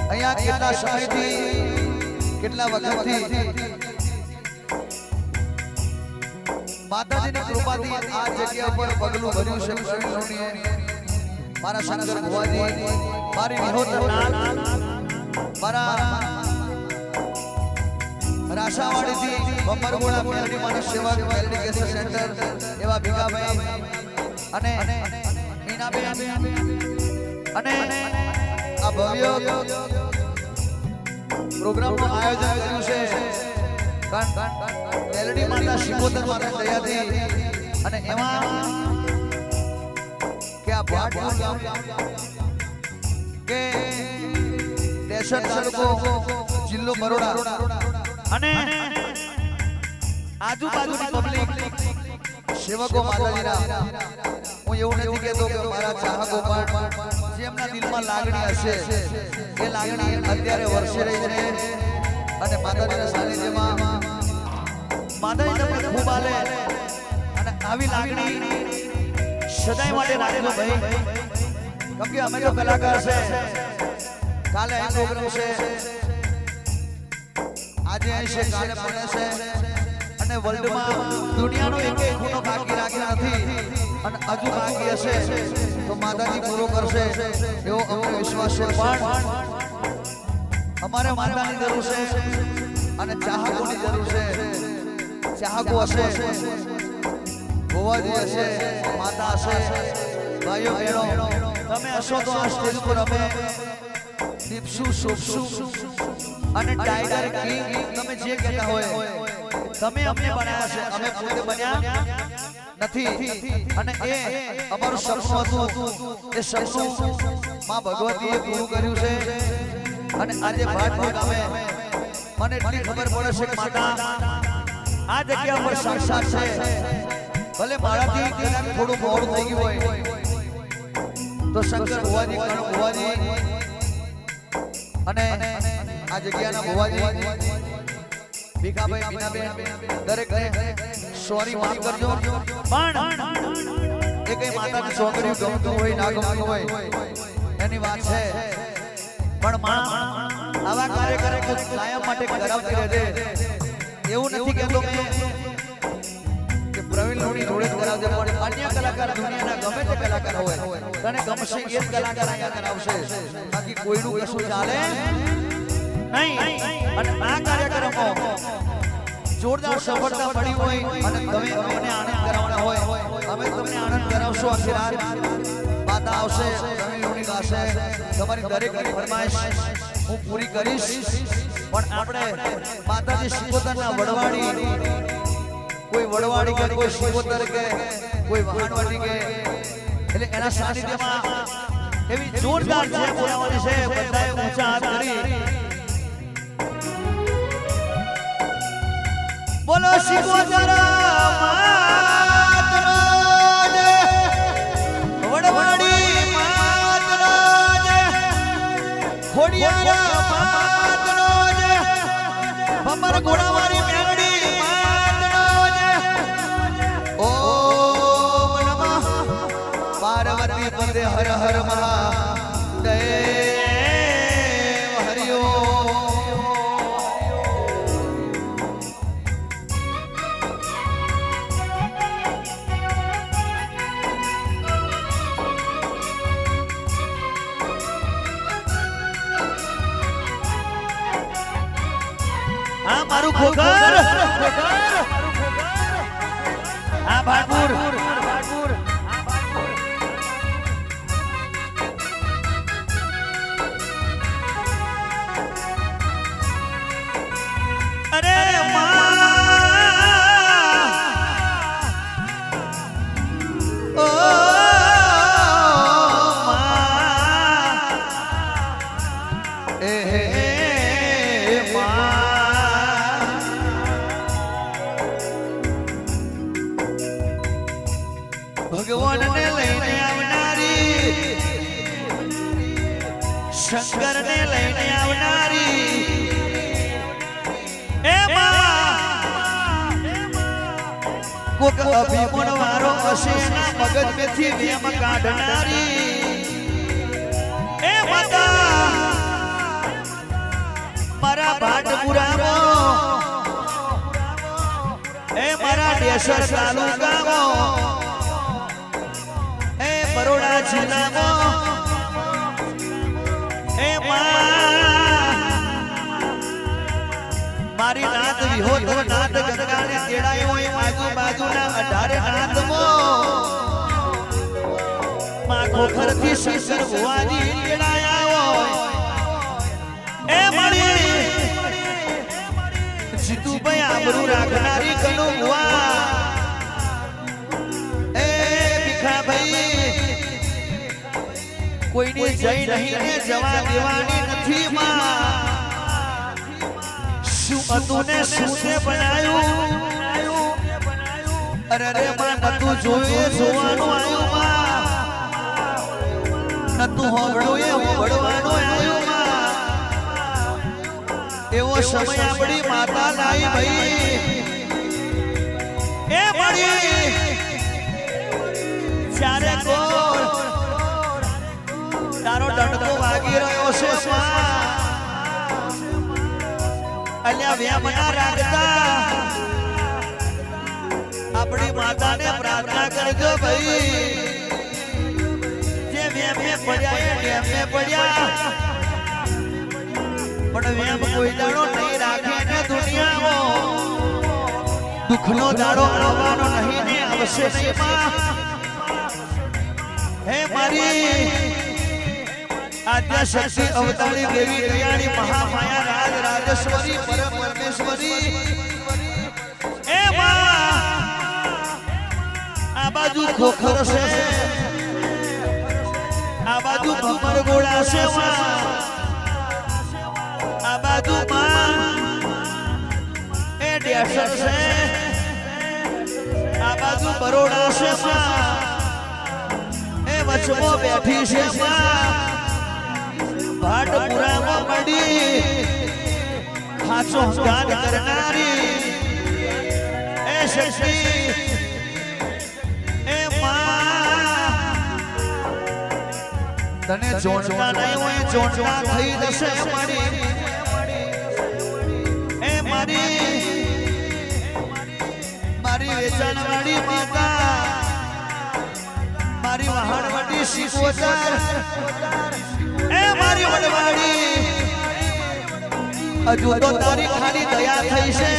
અહીંયા કેટલા સમયથી કેટલા વખતથી માતાજીની કૃપાથી આ જગ્યા પર પગલું ભર્યું છે પ્રવીણ લોણીએ મારા શંકર ભુવાજી મારી વિહોતર મારા રાશાવાડીથી બમરગોળા મેલડી માનસ સેવા મેલડી કેસર સેન્ટર એવા ભીખાભાઈ અને મીનાબેન અને આ ભવ્ય પ્રોગ્રામનું આયોજન કર્યું છે મેલડી માતા શિકોતર માતા દયાથી અને એમાં કે આ ભાટપુર ગામ કે દેશર તાલુકો જિલ્લો બરોડા અને આજુબાજુની પબ્લિક સેવકો માતાજીના હું એવું નથી કહેતો કે મારા ચાહકો પણ જેમના દિલમાં લાગણી હશે એ લાગણી અત્યારે વર્ષે રહી છે અને માતાજીના સાનિધ્યમાં માતાજી તમને ખૂબ આલે અને આવી લાગણી સદાય માટે રાખજો ભાઈ કેમ કે અમે તો કલાકાર છે કાલે આ પ્રોગ્રામ છે આજે અહીં છે કાલે પડે છે અને વર્લ્ડમાં દુનિયાનો એક ખૂણો બાકી રાખ્યો નથી અને હજુ બાકી હશે તો માતાજી પૂરો કરશે એવો અમને વિશ્વાસ છે પણ અમારે માતાની જરૂર છે અને ચાહકોની જરૂર છે ચાહકો હશે ભુવાજી હશે માતા હશે ભાઈઓ બહેનો તમે હશો તો આ સ્ટેજ પર અમે દીપશું શોભશું અને ટાઈગર કિંગ તમે જે કહેતા હોય તમે અમને બનાવ્યા છે અમે પોતે બન્યા નથી અને એ અમારું સપનું હતું એ સપનું માં ભગવતીએ પૂરું કર્યું છે અને આજે ભાટપુર ગામે મને એટલી ખબર પડે છે કે માતા આ જગ્યા પર સાક્ષાત છે ભલે મારાથી કદાચ થોડું મોડું થઈ ગયું હોય તો શંકર ભુવાજી કણ ભુવાજી અને આ જગ્યાના ભુવાજી ભીખાભાઈ મીનાબેન દરેક સોરી માફ કરજો પણ એ કઈ માતાની છોકરીઓ ગમતું હોય ના ગમતું હોય એની વાત છે પણ માં આવા કાર્ય કરે કે કાયમ માટે કરાવતી રહે એવું નથી કહેતો કે પ્રવીણ લોણી જોડે કરાવજે પણ અન્ય કલાકાર દુનિયાના ગમે તે કલાકાર હોય તને ગમશે એ જ કલાકાર અહીંયા કરાવશે બાકી કોઈનું કશું ચાલે નહીં અને આ કાર્યક્રમમાં જોરદાર સફળતા મળી હોય અને તમે અમને આનંદ કરાવવાના હોય અમે તમને આનંદ કરાવશો આખી રાત માતા આવશે પ્રવીણ લોણી ગાશે તમારી દરેક ફરમાઈશ હું પૂરી કરીશ પણ આપણે માતાજી શિકોતરના વડવાડી કોઈ વડવાડી કે કોઈ શિકોતર કે કોઈ વહાણવાડી કે એટલે એના સાનિધ્યમાં એવી જોરદાર જે બોલાવવાની છે બધાએ ઊંચા હાથ કરી બોલો શિકોતર માતનો જય વડવાડી માતનો જય ખોડિયાર માતનો જય બમર ઘોડાવાળી મેલડી માતનો જય ઓમ નમઃ પાર્વતી પદે હર હર મહાદેવ હરિ ઓમ મારું ખોખર આ ભાટપુર અરે ઓ ભગવાન ને લઈને આવનારી શંકર ને લઈને આવનારી એ માં કોક અભિમન વાળો હશે ના મગજ મેથી વેમ કાઢનારી એ માતા મારા ભાટપુરામાં એ મારા ડેસર તાલુકામાં એ બરોડા જિલ્લામાં એ મારી નાત વિહોતર નાત ગંગાને તેડાયો એ આજુબાજુના 18 નાતમાં માં ખોખરથી શંકર ભુવાજી તેડાયા હોય એ મળી જીતુભાઈ આબરૂ રાખનારી કનુ ભુવા એ ભીખાભાઈ કોઈને જઈ નહીં ને જવા દેવાની નથી માં શું હતું ને શું તે બનાયું અરે રે માં નતું જોયું જોવાનું આવ્યું માં નતું હોબળું એ હોબળવાનું આવ્યું માં એવો સમય આપણી માતા લાઈ ભાઈ એ મળી ચારે કોર તારો દંડકો વાગી રહ્યો છે અલ્યા વ્યામના રાખતા આપણી માતાને પ્રાર્થના કરજો ભાઈ જે વ્યામે પડ્યા એ ડેમે પડ્યા પણ વ્યામ કોઈ દાડો નહીં રાખે ને દુનિયામાં દુઃખનો દાડો આવવાનો નહીં ને આવશે નહીં હે મારી આદ્ય શક્તિ અવતારી દેવી દયાળી મહામાયા રાજ રાજેશ્વરી પરમ પરમેશ્વરી એ માં આ બાજુ ખોખર છે આ બાજુ ભમર ગોળા છે આ બાજુ માં એ ડેસર છે આ બાજુ બરોડા છે એ વચમાં બેઠી છે ભાટપુરામાં મળી હાચો ગાન કરનારી એ શક્તિ એ માં તને જોડતા નહીં હોય જોડતા થઈ જશે મારી એ મારી વેચાણવાળી માતા મારી વહાણવટી શિકોતર એ મારી વડવાડી હજુ તો તારી ખાલી દયા થઈ છે